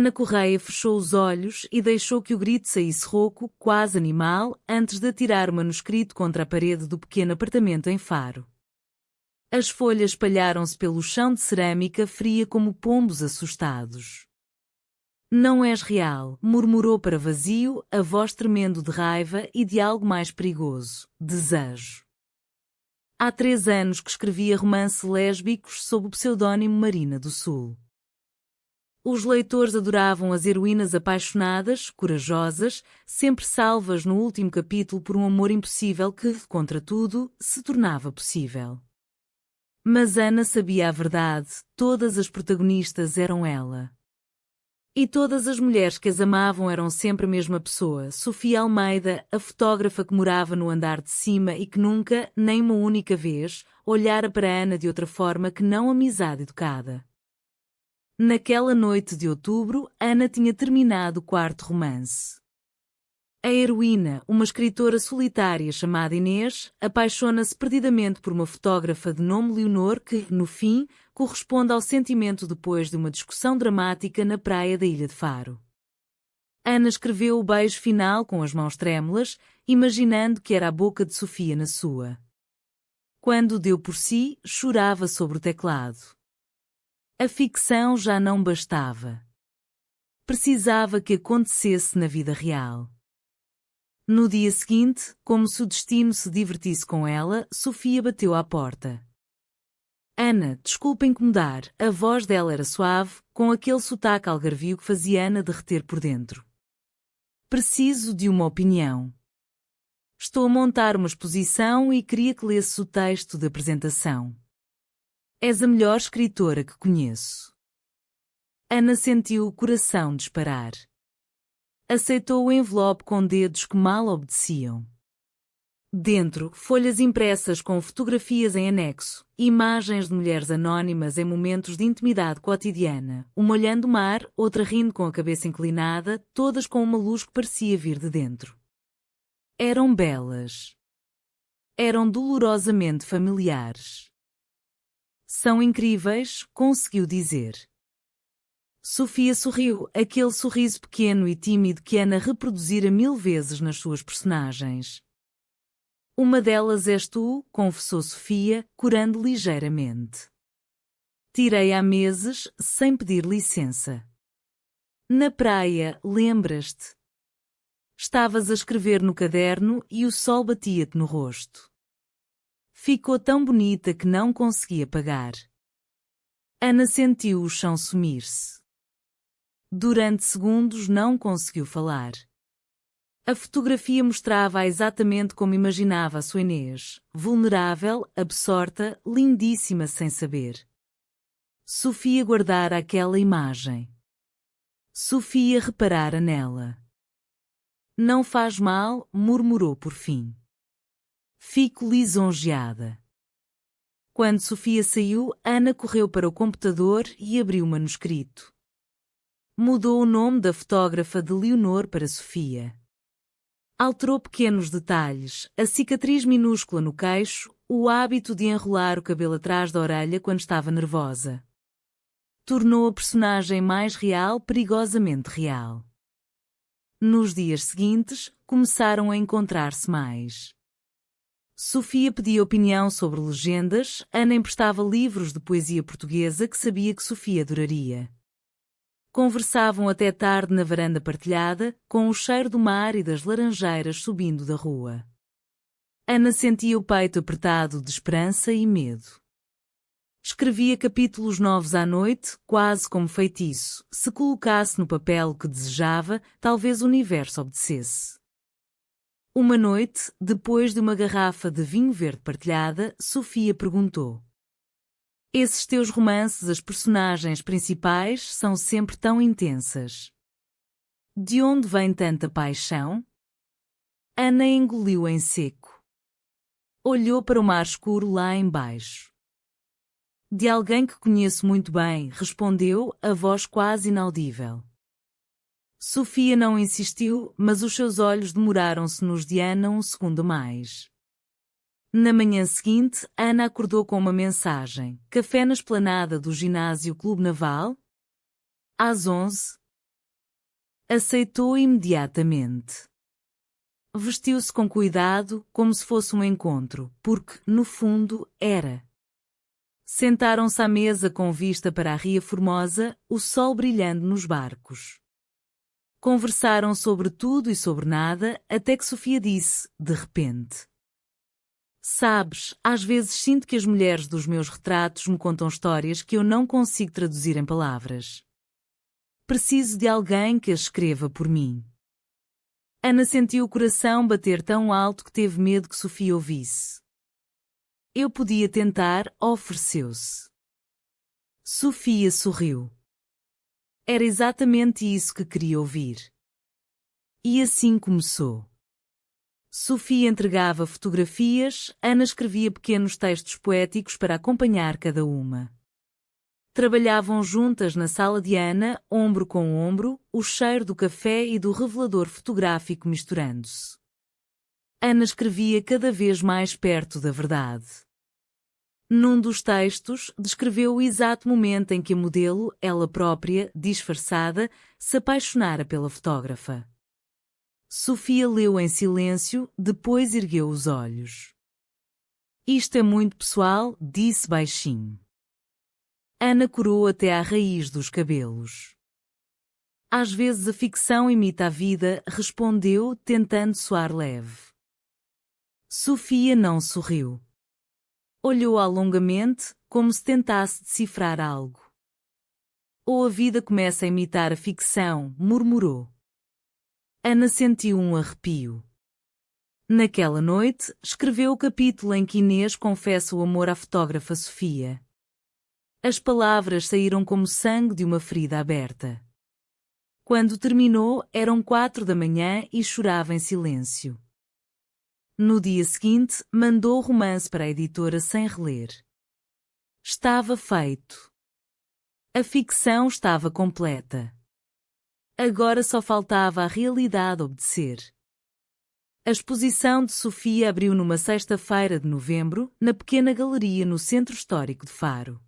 Ana Correia fechou os olhos e deixou que o grito saísse rouco, quase animal, antes de atirar o manuscrito contra a parede do pequeno apartamento em Faro. As folhas espalharam-se pelo chão de cerâmica fria como pombos assustados. Não és real, murmurou para vazio, a voz tremendo de raiva e de algo mais perigoso, desejo. Há 3 anos que escrevia romances lésbicos sob o pseudónimo Marina do Sul. Os leitores adoravam as heroínas apaixonadas, corajosas, sempre salvas no último capítulo por um amor impossível que, contra tudo, se tornava possível. Mas Ana sabia a verdade, todas as protagonistas eram ela. E todas as mulheres que as amavam eram sempre a mesma pessoa, Sofia Almeida, a fotógrafa que morava no andar de cima e que nunca, nem uma única vez, olhara para Ana de outra forma que não amizade educada. Naquela noite de outubro, Ana tinha terminado o 4º romance. A heroína, uma escritora solitária chamada Inês, apaixona-se perdidamente por uma fotógrafa de nome Leonor que, no fim, corresponde ao sentimento depois de uma discussão dramática na praia da Ilha de Faro. Ana escreveu o beijo final com as mãos trêmulas, imaginando que era a boca de Sofia na sua. Quando deu por si, chorava sobre o teclado. A ficção já não bastava. Precisava que acontecesse na vida real. No dia seguinte, como se o destino se divertisse com ela, Sofia bateu à porta. Ana, desculpa incomodar, a voz dela era suave, com aquele sotaque algarvio que fazia Ana derreter por dentro. Preciso de uma opinião. Estou a montar uma exposição e queria que lesses o texto da apresentação. És a melhor escritora que conheço. Ana sentiu o coração disparar. Aceitou o envelope com dedos que mal obedeciam. Dentro, folhas impressas com fotografias em anexo, imagens de mulheres anónimas em momentos de intimidade cotidiana, uma olhando o mar, outra rindo com a cabeça inclinada, todas com uma luz que parecia vir de dentro. Eram belas. Eram dolorosamente familiares. São incríveis, conseguiu dizer. Sofia sorriu, aquele sorriso pequeno e tímido que Ana reproduzira 1000 vezes nas suas personagens. Uma delas és tu, confessou Sofia, corando ligeiramente. Tirei há meses, sem pedir licença. Na praia, lembras-te? Estavas a escrever no caderno e o sol batia-te no rosto. Ficou tão bonita que não conseguia pagar. Ana sentiu o chão sumir-se. Durante segundos não conseguiu falar. A fotografia mostrava-a exatamente como imaginava a sua Inês, vulnerável, absorta, lindíssima sem saber. Sofia guardara aquela imagem. Sofia reparara nela. Não faz mal, murmurou por fim. Fico lisonjeada. Quando Sofia saiu, Ana correu para o computador e abriu o manuscrito. Mudou o nome da fotógrafa de Leonor para Sofia. Alterou pequenos detalhes, a cicatriz minúscula no queixo, o hábito de enrolar o cabelo atrás da orelha quando estava nervosa. Tornou a personagem mais real, perigosamente real. Nos dias seguintes, começaram a encontrar-se mais. Sofia pedia opinião sobre legendas, Ana emprestava livros de poesia portuguesa que sabia que Sofia adoraria. Conversavam até tarde na varanda partilhada, com o cheiro do mar e das laranjeiras subindo da rua. Ana sentia o peito apertado de esperança e medo. Escrevia capítulos novos à noite, quase como feitiço. Se colocasse no papel o que desejava, talvez o universo obedecesse. Uma noite, depois de uma garrafa de vinho verde partilhada, Sofia perguntou: esses teus romances, as personagens principais, são sempre tão intensas. De onde vem tanta paixão? Ana engoliu em seco. Olhou para o mar escuro lá embaixo. De alguém que conheço muito bem, respondeu, a voz quase inaudível. Sofia não insistiu, mas os seus olhos demoraram-se-nos de Ana um segundo mais. Na manhã seguinte, Ana acordou com uma mensagem. Café na esplanada do ginásio Clube Naval? Às 11. Aceitou imediatamente. Vestiu-se com cuidado, como se fosse um encontro, porque, no fundo, era. Sentaram-se à mesa com vista para a Ria Formosa, o sol brilhando nos barcos. Conversaram sobre tudo e sobre nada, até que Sofia disse, de repente: Sabes, às vezes sinto que as mulheres dos meus retratos me contam histórias que eu não consigo traduzir em palavras. Preciso de alguém que as escreva por mim. Ana sentiu o coração bater tão alto que teve medo que Sofia ouvisse. Eu podia tentar, ofereceu-se. Sofia sorriu. Era exatamente isso que queria ouvir. E assim começou. Sofia entregava fotografias, Ana escrevia pequenos textos poéticos para acompanhar cada uma. Trabalhavam juntas na sala de Ana, ombro com ombro, o cheiro do café e do revelador fotográfico misturando-se. Ana escrevia cada vez mais perto da verdade. Num dos textos, descreveu o exato momento em que a modelo, ela própria, disfarçada, se apaixonara pela fotógrafa. Sofia leu em silêncio, depois ergueu os olhos. Isto é muito pessoal, disse baixinho. Ana corou até à raiz dos cabelos. Às vezes a ficção imita a vida, respondeu, tentando soar leve. Sofia não sorriu. Olhou-a longamente, como se tentasse decifrar algo. Ou a vida começa a imitar a ficção, murmurou. Ana sentiu um arrepio. Naquela noite, escreveu o capítulo em que Inês confessa o amor à fotógrafa Sofia. As palavras saíram como sangue de uma ferida aberta. Quando terminou, eram 4 da manhã e chorava em silêncio. No dia seguinte, mandou o romance para a editora sem reler. Estava feito. A ficção estava completa. Agora só faltava a realidade obedecer. A exposição de Sofia abriu numa sexta-feira de novembro, na pequena galeria no Centro Histórico de Faro.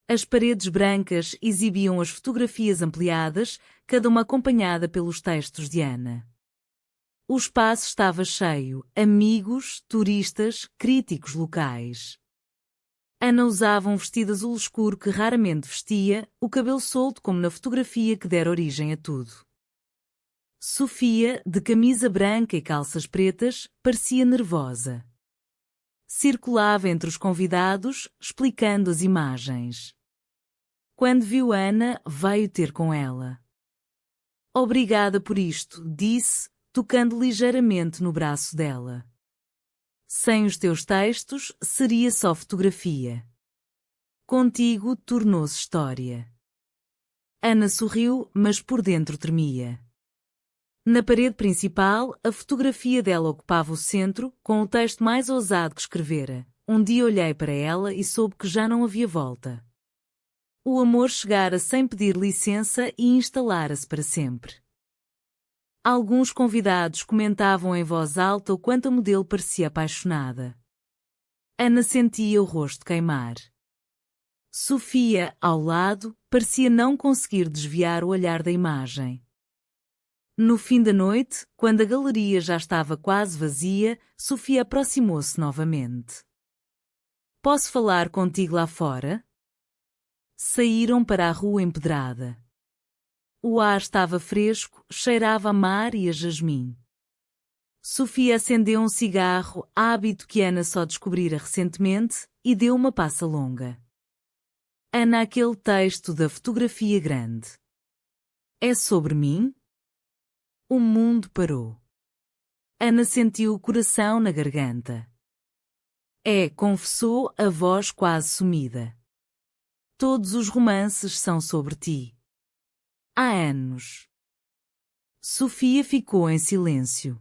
As paredes brancas exibiam as fotografias ampliadas, cada uma acompanhada pelos textos de Ana. O espaço estava cheio, amigos, turistas, críticos locais. Ana usava um vestido azul escuro que raramente vestia, o cabelo solto como na fotografia que dera origem a tudo. Sofia, de camisa branca e calças pretas, parecia nervosa. Circulava entre os convidados, explicando as imagens. Quando viu Ana, veio ter com ela. Obrigada por isto, disse, tocando ligeiramente no braço dela. Sem os teus textos, seria só fotografia. Contigo, tornou-se história. Ana sorriu, mas por dentro tremia. Na parede principal, a fotografia dela ocupava o centro, com o texto mais ousado que escrevera. Um dia olhei para ela e soube que já não havia volta. O amor chegara sem pedir licença e instalara-se para sempre. Alguns convidados comentavam em voz alta o quanto a modelo parecia apaixonada. Ana sentia o rosto queimar. Sofia, ao lado, parecia não conseguir desviar o olhar da imagem. No fim da noite, quando a galeria já estava quase vazia, Sofia aproximou-se novamente. Posso falar contigo lá fora? Saíram para a rua empedrada. O ar estava fresco, cheirava a mar e a jasmim. Sofia acendeu um cigarro, hábito que Ana só descobrira recentemente, e deu uma passa longa. Ana, aquele texto da fotografia grande. É sobre mim? O mundo parou. Ana sentiu o coração na garganta. É, confessou, a voz quase sumida. Todos os romances são sobre ti. Há anos. Sofia ficou em silêncio.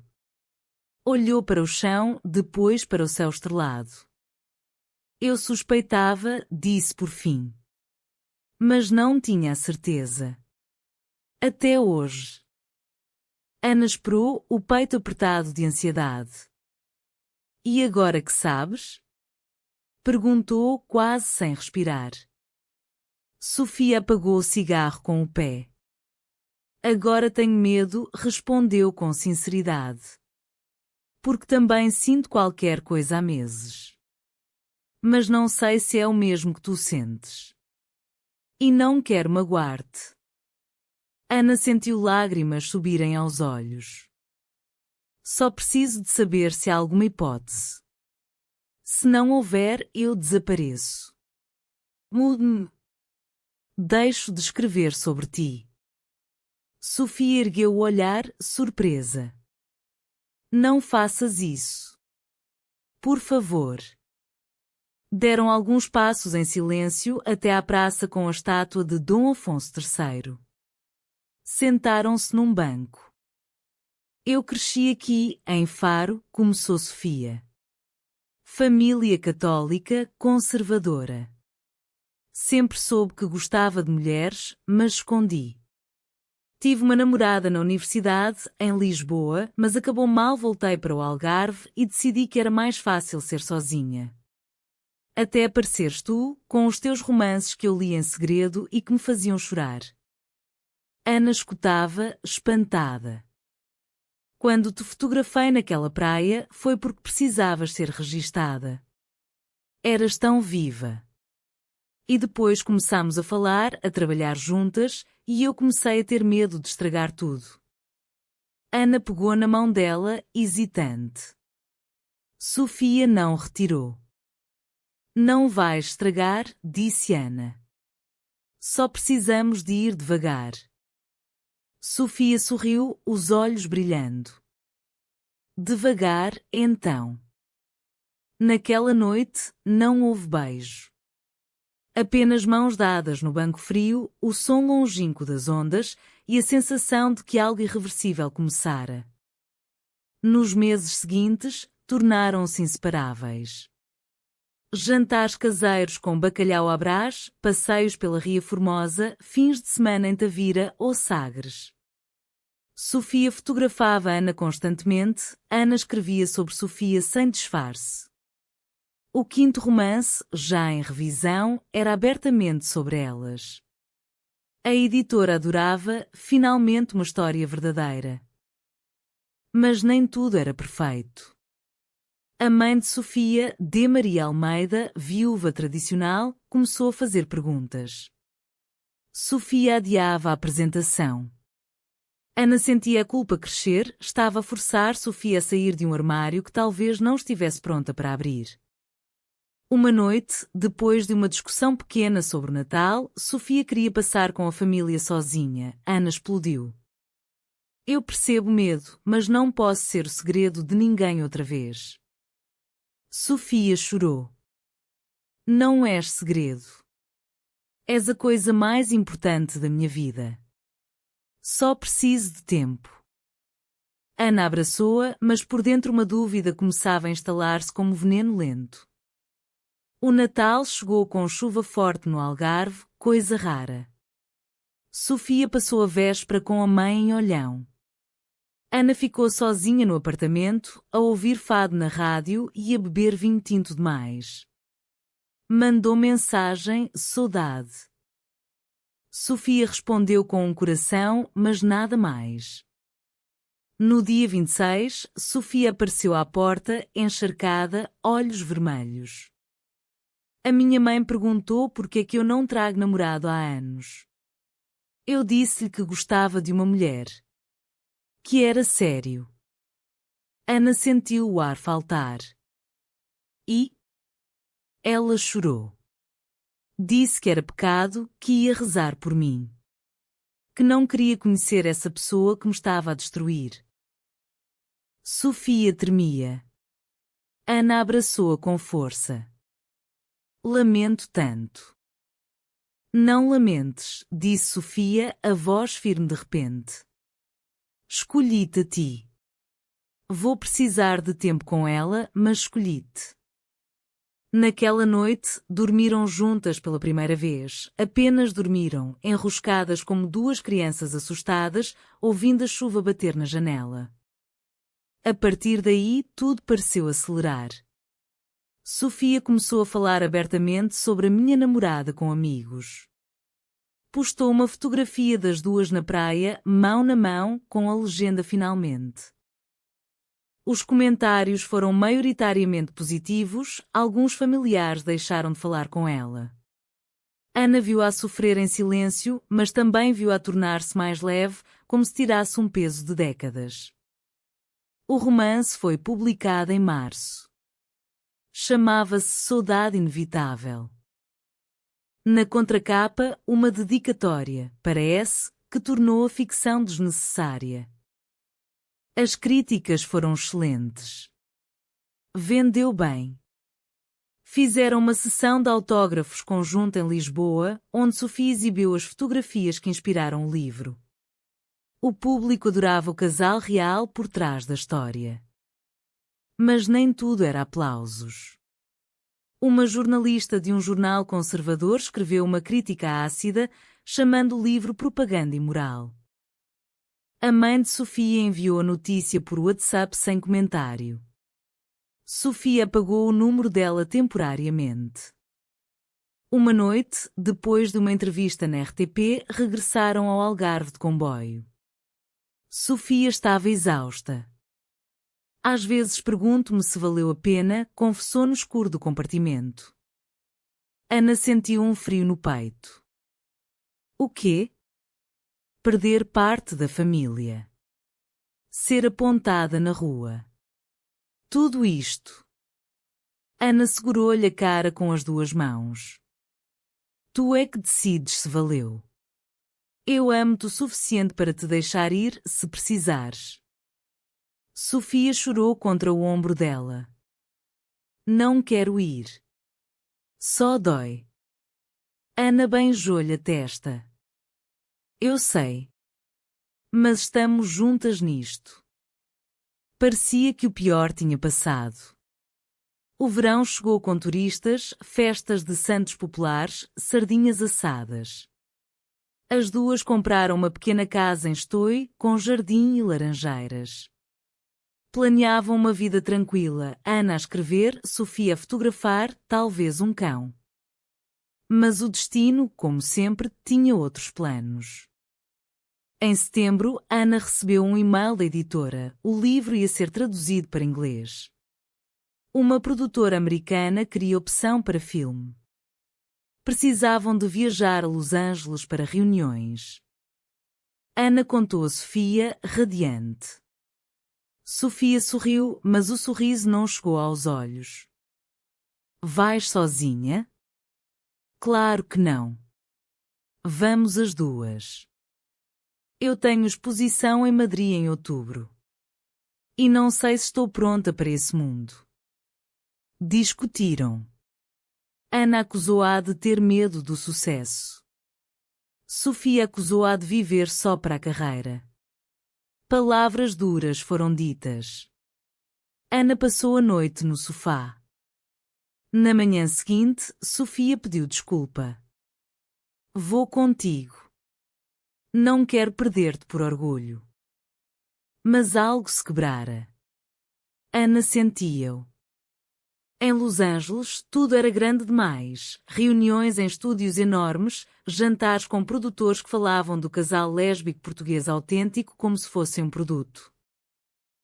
Olhou para o chão, depois para o céu estrelado. Eu suspeitava, disse por fim. Mas não tinha a certeza. Até hoje. Ana esperou, o peito apertado de ansiedade. E agora que sabes? Perguntou, quase sem respirar. Sofia apagou o cigarro com o pé. Agora tenho medo, respondeu com sinceridade. Porque também sinto qualquer coisa há meses. Mas não sei se é o mesmo que tu sentes. E não quero magoar-te. Ana sentiu lágrimas subirem aos olhos. Só preciso de saber se há alguma hipótese. Se não houver, eu desapareço. Mude-me. Deixo de escrever sobre ti. Sofia ergueu o olhar, surpresa. Não faças isso. Por favor. Deram alguns passos em silêncio até à praça com a estátua de Dom Afonso III. Sentaram-se num banco. Eu cresci aqui, em Faro, começou Sofia. Família católica, conservadora. Sempre soube que gostava de mulheres, mas escondi. Tive uma namorada na universidade, em Lisboa, mas acabou mal. Voltei para o Algarve e decidi que era mais fácil ser sozinha. Até apareceres tu, com os teus romances que eu li em segredo e que me faziam chorar. Ana escutava, espantada. Quando te fotografei naquela praia, foi porque precisavas ser registada. Eras tão viva. E depois começámos a falar, a trabalhar juntas, e eu comecei a ter medo de estragar tudo. Ana pegou na mão dela, hesitante. Sofia não retirou. Não vais estragar, disse Ana. Só precisamos de ir devagar. Sofia sorriu, os olhos brilhando. Devagar, então. Naquela noite, não houve beijo. Apenas mãos dadas no banco frio, o som longínquo das ondas e a sensação de que algo irreversível começara. Nos meses seguintes, tornaram-se inseparáveis. Jantares caseiros com bacalhau à Brás, passeios pela Ria Formosa, fins de semana em Tavira ou Sagres. Sofia fotografava Ana constantemente, Ana escrevia sobre Sofia sem disfarce. O quinto romance, já em revisão, era abertamente sobre elas. A editora adorava, finalmente uma história verdadeira. Mas nem tudo era perfeito. A mãe de Sofia, D. Maria Almeida, viúva tradicional, começou a fazer perguntas. Sofia adiava a apresentação. Ana sentia a culpa crescer, estava a forçar Sofia a sair de um armário que talvez não estivesse pronta para abrir. Uma noite, depois de uma discussão pequena sobre o Natal, Sofia queria passar com a família sozinha. Ana explodiu. Eu percebo medo, mas não posso ser o segredo de ninguém outra vez. Sofia chorou. Não és segredo. És a coisa mais importante da minha vida. Só preciso de tempo. Ana abraçou-a, mas por dentro uma dúvida começava a instalar-se como veneno lento. O Natal chegou com chuva forte no Algarve, coisa rara. Sofia passou a véspera com a mãe em Olhão. Ana ficou sozinha no apartamento, a ouvir fado na rádio e a beber vinho tinto demais. Mandou mensagem, saudade. Sofia respondeu com um coração, mas nada mais. No dia 26, Sofia apareceu à porta, encharcada, olhos vermelhos. A minha mãe perguntou por que é que eu não trago namorado há anos. Eu disse-lhe que gostava de uma mulher. Que era sério. Ana sentiu o ar faltar. E? Ela chorou. Disse que era pecado, que ia rezar por mim. Que não queria conhecer essa pessoa que me estava a destruir. Sofia tremia. Ana abraçou-a com força. Lamento tanto. Não lamentes, disse Sofia, a voz firme de repente. Escolhi-te a ti. Vou precisar de tempo com ela, mas escolhi-te. Naquela noite, dormiram juntas pela primeira vez. Apenas dormiram, enroscadas como duas crianças assustadas, ouvindo a chuva bater na janela. A partir daí, tudo pareceu acelerar. Sofia começou a falar abertamente sobre a minha namorada com amigos. Postou uma fotografia das duas na praia, mão na mão, com a legenda finalmente. Os comentários foram maioritariamente positivos, alguns familiares deixaram de falar com ela. Ana viu-a sofrer em silêncio, mas também viu-a tornar-se mais leve, como se tirasse um peso de décadas. O romance foi publicado em março. Chamava-se Saudade Inevitável. Na contracapa, uma dedicatória, para S, que tornou a ficção desnecessária. As críticas foram excelentes. Vendeu bem. Fizeram uma sessão de autógrafos conjunta em Lisboa, onde Sofia exibiu as fotografias que inspiraram o livro. O público adorava o casal real por trás da história. Mas nem tudo era aplausos. Uma jornalista de um jornal conservador escreveu uma crítica ácida, chamando o livro propaganda imoral. A mãe de Sofia enviou a notícia por WhatsApp sem comentário. Sofia apagou o número dela temporariamente. Uma noite, depois de uma entrevista na RTP, regressaram ao Algarve de comboio. Sofia estava exausta. Às vezes pergunto-me se valeu a pena, confessou no escuro do compartimento. Ana sentiu um frio no peito. O quê? Perder parte da família. Ser apontada na rua. Tudo isto. Ana segurou-lhe a cara com as duas mãos. Tu é que decides se valeu. Eu amo-te o suficiente para te deixar ir, se precisares. Sofia chorou contra o ombro dela. Não quero ir. Só dói. Ana beijou-lhe a testa. Eu sei. Mas estamos juntas nisto. Parecia que o pior tinha passado. O verão chegou com turistas, festas de santos populares, sardinhas assadas. As duas compraram uma pequena casa em Estoi, com jardim e laranjeiras. Planeavam uma vida tranquila, Ana a escrever, Sofia a fotografar, talvez um cão. Mas o destino, como sempre, tinha outros planos. Em setembro, Ana recebeu um e-mail da editora. O livro ia ser traduzido para inglês. Uma produtora americana queria opção para filme. Precisavam de viajar a Los Angeles para reuniões. Ana contou a Sofia, radiante. Sofia sorriu, mas o sorriso não chegou aos olhos. Vais sozinha? Claro que não. Vamos as duas. Eu tenho exposição em Madrid em outubro. E não sei se estou pronta para esse mundo. Discutiram. Ana acusou-a de ter medo do sucesso. Sofia acusou-a de viver só para a carreira. Palavras duras foram ditas. Ana passou a noite no sofá. Na manhã seguinte, Sofia pediu desculpa. Vou contigo. Não quero perder-te por orgulho. Mas algo se quebrara. Ana sentia-o. Em Los Angeles, tudo era grande demais. Reuniões em estúdios enormes, jantares com produtores que falavam do casal lésbico português autêntico como se fosse um produto.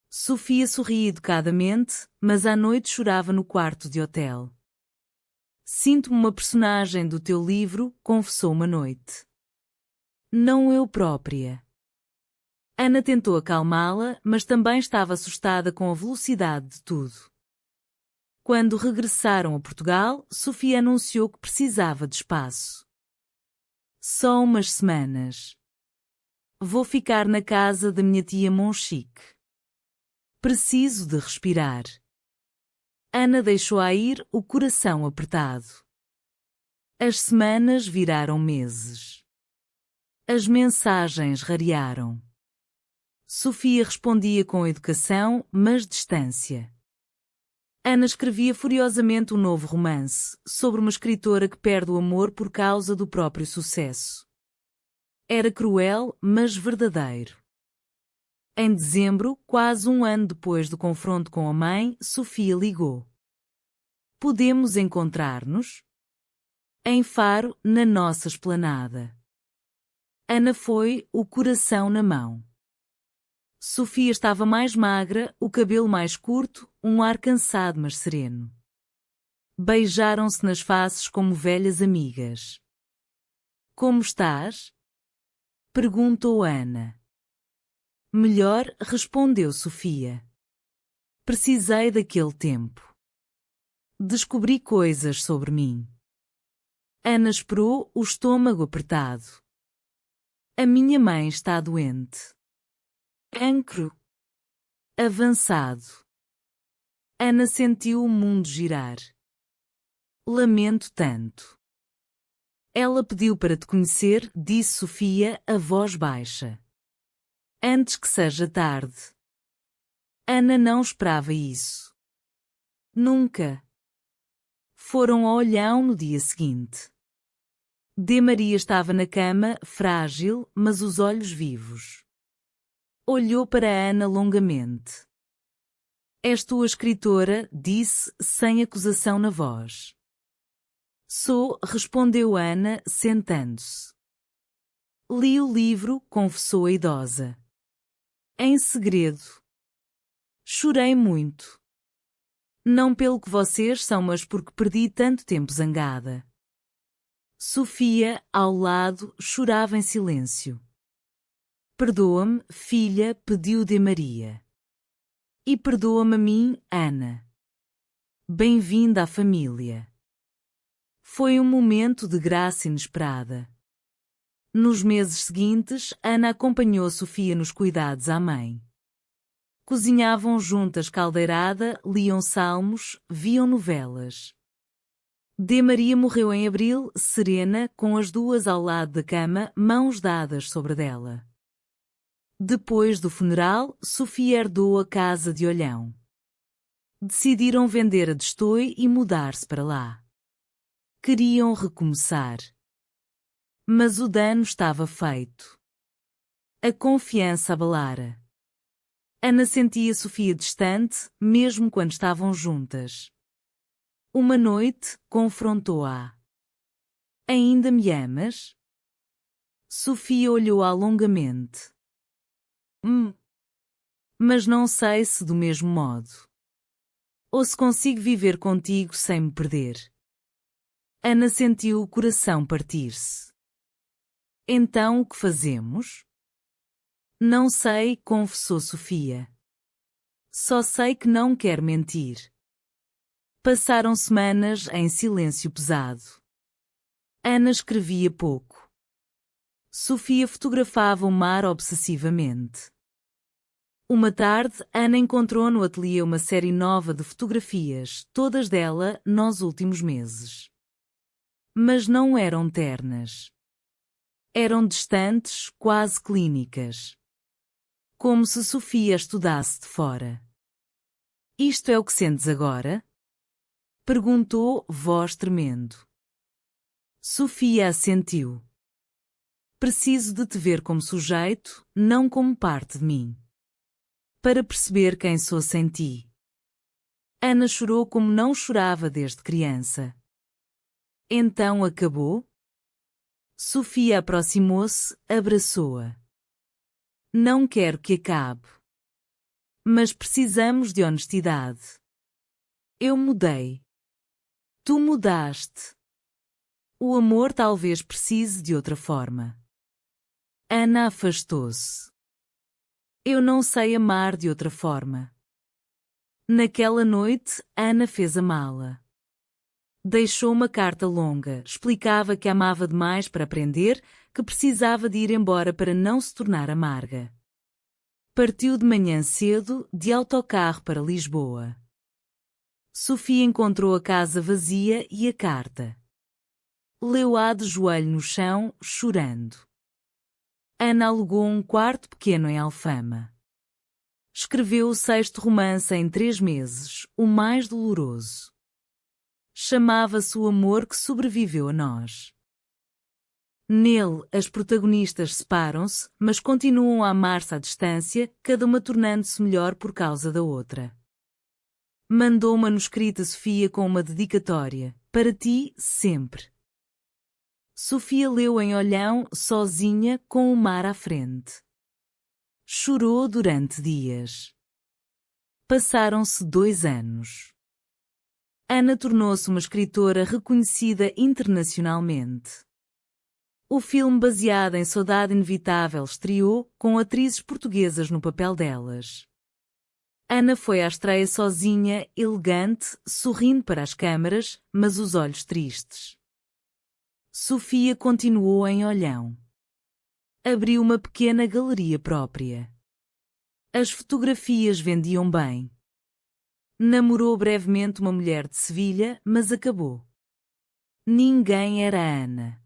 Sofia sorria educadamente, mas à noite chorava no quarto de hotel. Sinto-me uma personagem do teu livro, confessou uma noite. Não eu própria. Ana tentou acalmá-la, mas também estava assustada com a velocidade de tudo. Quando regressaram a Portugal, Sofia anunciou que precisava de espaço. Só umas semanas. Vou ficar na casa da minha tia Monchique. Preciso de respirar. Ana deixou-a ir, o coração apertado. As semanas viraram meses. As mensagens rarearam. Sofia respondia com educação, mas distância. Ana escrevia furiosamente um novo romance, sobre uma escritora que perde o amor por causa do próprio sucesso. Era cruel, mas verdadeiro. Em dezembro, quase um ano depois do confronto com a mãe, Sofia ligou. Podemos encontrar-nos? Em Faro, na nossa esplanada. Ana foi, o coração na mão. Sofia estava mais magra, o cabelo mais curto, um ar cansado mas sereno. Beijaram-se nas faces como velhas amigas. Como estás? Perguntou Ana. Melhor, respondeu Sofia. Precisei daquele tempo. Descobri coisas sobre mim. Ana esperou, o estômago apertado. A minha mãe está doente. Cancro. Avançado. Ana sentiu o mundo girar. Lamento tanto. Ela pediu para te conhecer, disse Sofia, a voz baixa. Antes que seja tarde. Ana não esperava isso. Nunca. Foram ao Olhão no dia seguinte. De Maria estava na cama, frágil, mas os olhos vivos. Olhou para Ana longamente. És tu a escritora, disse, sem acusação na voz. Sou, respondeu Ana, sentando-se. Li o livro, confessou a idosa. Em segredo. Chorei muito. Não pelo que vocês são, mas porque perdi tanto tempo zangada. Sofia, ao lado, chorava em silêncio. Perdoa-me, filha, pediu de Maria. E perdoa-me a mim, Ana. Bem-vinda à família. Foi um momento de graça inesperada. Nos meses seguintes, Ana acompanhou Sofia nos cuidados à mãe. Cozinhavam juntas caldeirada, liam salmos, viam novelas. De Maria morreu em abril, serena, com as duas ao lado da cama, mãos dadas sobre dela. Depois do funeral, Sofia herdou a casa de Olhão. Decidiram vender a Destoy e mudar-se para lá. Queriam recomeçar. Mas o dano estava feito. A confiança abalara. Ana sentia Sofia distante, mesmo quando estavam juntas. Uma noite, confrontou-a. Ainda me amas? Sofia olhou-a longamente. Mas não sei se do mesmo modo. Ou se consigo viver contigo sem me perder. Ana sentiu o coração partir-se. Então o que fazemos? Não sei, confessou Sofia. Só sei que não quero mentir. Passaram semanas em silêncio pesado. Ana escrevia pouco. Sofia fotografava o mar obsessivamente. Uma tarde, Ana encontrou no ateliê uma série nova de fotografias, todas dela, nos últimos meses. Mas não eram ternas. Eram distantes, quase clínicas. Como se Sofia estudasse de fora. Isto é o que sentes agora? Perguntou, voz tremendo. Sofia assentiu. Preciso de te ver como sujeito, não como parte de mim. Para perceber quem sou sem ti. Ana chorou como não chorava desde criança. Então acabou? Sofia aproximou-se, abraçou-a. Não quero que acabe. Mas precisamos de honestidade. Eu mudei. Tu mudaste. O amor talvez precise de outra forma. Ana afastou-se. Eu não sei amar de outra forma. Naquela noite, Ana fez a mala. Deixou uma carta longa, explicava que amava demais para aprender, que precisava de ir embora para não se tornar amarga. Partiu de manhã cedo, de autocarro para Lisboa. Sofia encontrou a casa vazia e a carta. Leu-a de joelho no chão, chorando. Ana alugou um quarto pequeno em Alfama. Escreveu o 6º romance em 3 meses, o mais doloroso. Chamava-se O Amor que Sobreviveu a Nós. Nele, as protagonistas separam-se, mas continuam a amar-se à distância, cada uma tornando-se melhor por causa da outra. Mandou manuscrito a Sofia com uma dedicatória. Para ti, sempre. Sofia leu em Olhão, sozinha, com o mar à frente. Chorou durante dias. Passaram-se 2 anos. Ana tornou-se uma escritora reconhecida internacionalmente. O filme baseado em Saudade Inevitável estreou, com atrizes portuguesas no papel delas. Ana foi à estreia sozinha, elegante, sorrindo para as câmaras, mas os olhos tristes. Sofia continuou em Olhão. Abriu uma pequena galeria própria. As fotografias vendiam bem. Namorou brevemente uma mulher de Sevilha, mas acabou. Ninguém era Ana.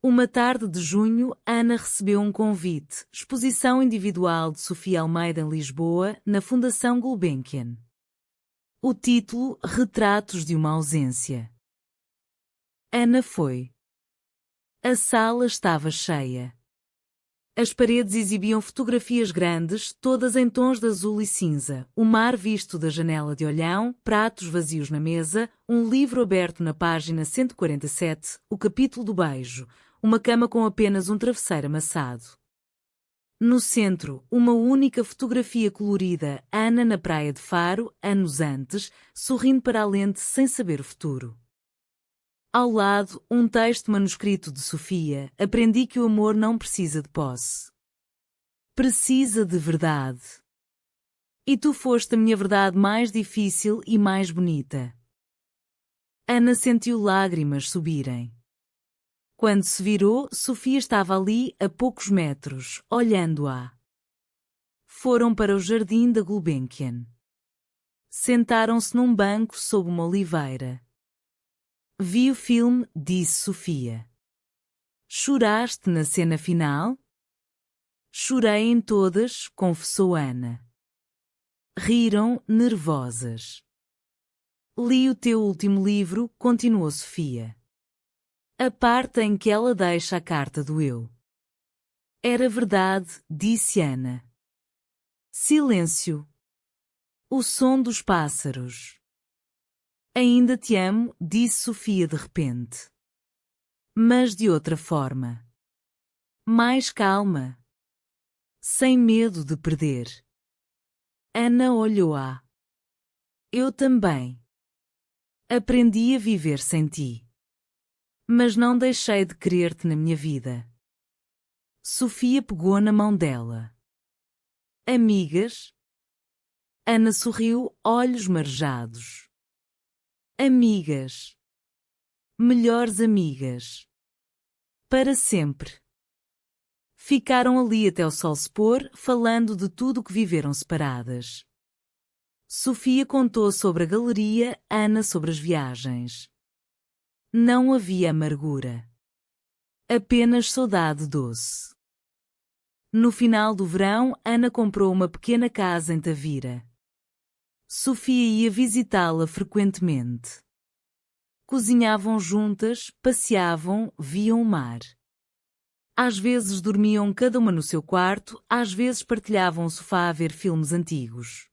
Uma tarde de junho, Ana recebeu um convite, exposição individual de Sofia Almeida em Lisboa, na Fundação Gulbenkian. O título, Retratos de uma ausência. Ana foi. A sala estava cheia. As paredes exibiam fotografias grandes, todas em tons de azul e cinza, o mar visto da janela de Olhão, pratos vazios na mesa, um livro aberto na página 147, o capítulo do beijo, uma cama com apenas um travesseiro amassado. No centro, uma única fotografia colorida, Ana na praia de Faro, anos antes, sorrindo para a lente sem saber o futuro. Ao lado, um texto manuscrito de Sofia, aprendi que o amor não precisa de posse. Precisa de verdade. E tu foste a minha verdade mais difícil e mais bonita. Ana sentiu lágrimas subirem. Quando se virou, Sofia estava ali, a poucos metros, olhando-a. Foram para o jardim da Gulbenkian. Sentaram-se num banco sob uma oliveira. Vi o filme, disse Sofia. Choraste na cena final? Chorei em todas, confessou Ana. Riram, nervosas. Li o teu último livro, continuou Sofia. A parte em que ela deixa a carta do eu. Era verdade, disse Ana. Silêncio. O som dos pássaros. Ainda te amo, disse Sofia de repente. Mas de outra forma. Mais calma. Sem medo de perder. Ana olhou-a. Eu também. Aprendi a viver sem ti. Mas não deixei de querer-te na minha vida. Sofia pegou na mão dela. Amigas? Ana sorriu, olhos marejados. Amigas. Melhores amigas. Para sempre. Ficaram ali até o sol se pôr, falando de tudo o que viveram separadas. Sofia contou sobre a galeria, Ana sobre as viagens. Não havia amargura. Apenas saudade doce. No final do verão, Ana comprou uma pequena casa em Tavira. Sofia ia visitá-la frequentemente. Cozinhavam juntas, passeavam, viam o mar. Às vezes dormiam cada uma no seu quarto, às vezes partilhavam o sofá a ver filmes antigos.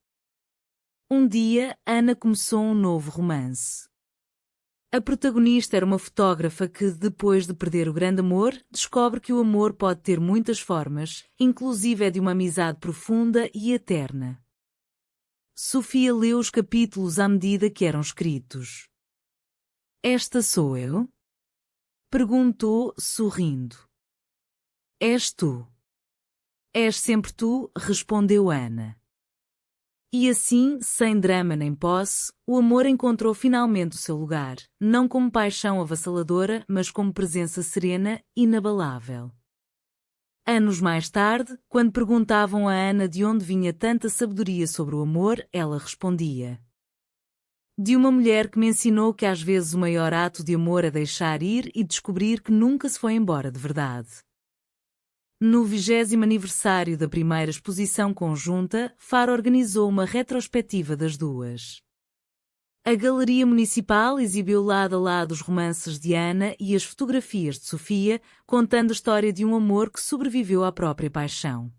Um dia, Ana começou um novo romance. A protagonista era uma fotógrafa que, depois de perder o grande amor, descobre que o amor pode ter muitas formas, inclusive é de uma amizade profunda e eterna. Sofia leu os capítulos à medida que eram escritos. Esta sou eu? Perguntou, sorrindo. És tu. És sempre tu, respondeu Ana. E assim, sem drama nem posse, o amor encontrou finalmente o seu lugar, não como paixão avassaladora, mas como presença serena, inabalável. Anos mais tarde, quando perguntavam a Ana de onde vinha tanta sabedoria sobre o amor, ela respondia: de uma mulher que me ensinou que às vezes o maior ato de amor é deixar ir e descobrir que nunca se foi embora de verdade. No 20º aniversário da primeira exposição conjunta, Faro organizou uma retrospectiva das duas. A Galeria Municipal exibiu lado a lado os romances de Ana e as fotografias de Sofia, contando a história de um amor que sobreviveu à própria paixão.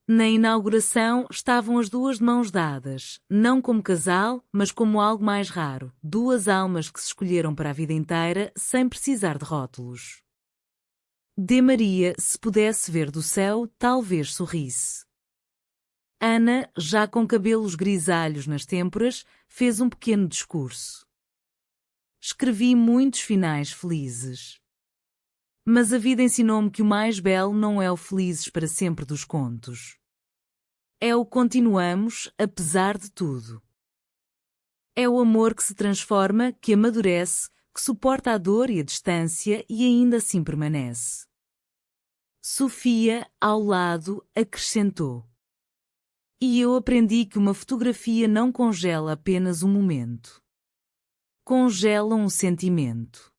Na inauguração estavam as duas de mãos dadas, não como casal, mas como algo mais raro, duas almas que se escolheram para a vida inteira sem precisar de rótulos. De Maria, se pudesse ver do céu, talvez sorrisse. Ana, já com cabelos grisalhos nas têmporas, fez um pequeno discurso. Escrevi muitos finais felizes. Mas a vida ensinou-me que o mais belo não é o felizes para sempre dos contos. É o continuamos, apesar de tudo. É o amor que se transforma, que amadurece, que suporta a dor e a distância e ainda assim permanece. Sofia, ao lado, acrescentou. E eu aprendi que uma fotografia não congela apenas um momento. Congela um sentimento.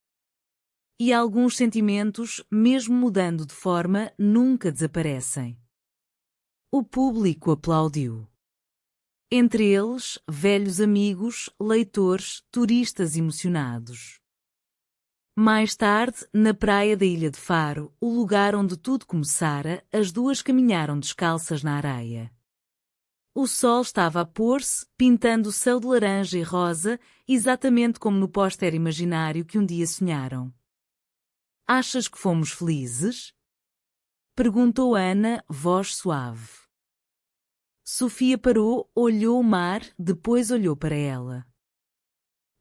E alguns sentimentos, mesmo mudando de forma, nunca desaparecem. O público aplaudiu. Entre eles, velhos amigos, leitores, turistas emocionados. Mais tarde, na praia da Ilha de Faro, o lugar onde tudo começara, as duas caminharam descalças na areia. O sol estava a pôr-se, pintando o céu de laranja e rosa, exatamente como no póster imaginário que um dia sonharam. Achas que fomos felizes? Perguntou Ana, voz suave. Sofia parou, olhou o mar, depois olhou para ela.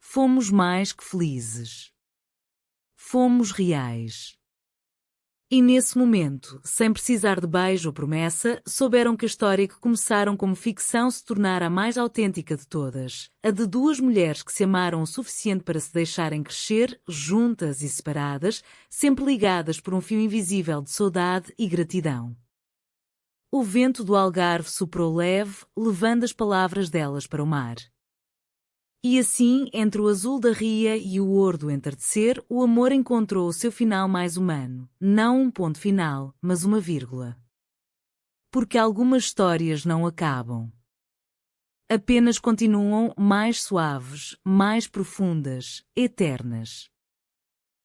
Fomos mais que felizes. Fomos reais. E nesse momento, sem precisar de beijo ou promessa, souberam que a história que começaram como ficção se tornara a mais autêntica de todas, a de duas mulheres que se amaram o suficiente para se deixarem crescer, juntas e separadas, sempre ligadas por um fio invisível de saudade e gratidão. O vento do Algarve soprou leve, levando as palavras delas para o mar. E assim, entre o azul da ria e o ouro do entardecer, o amor encontrou o seu final mais humano, não um ponto final, mas uma vírgula. Porque algumas histórias não acabam. Apenas continuam mais suaves, mais profundas, eternas.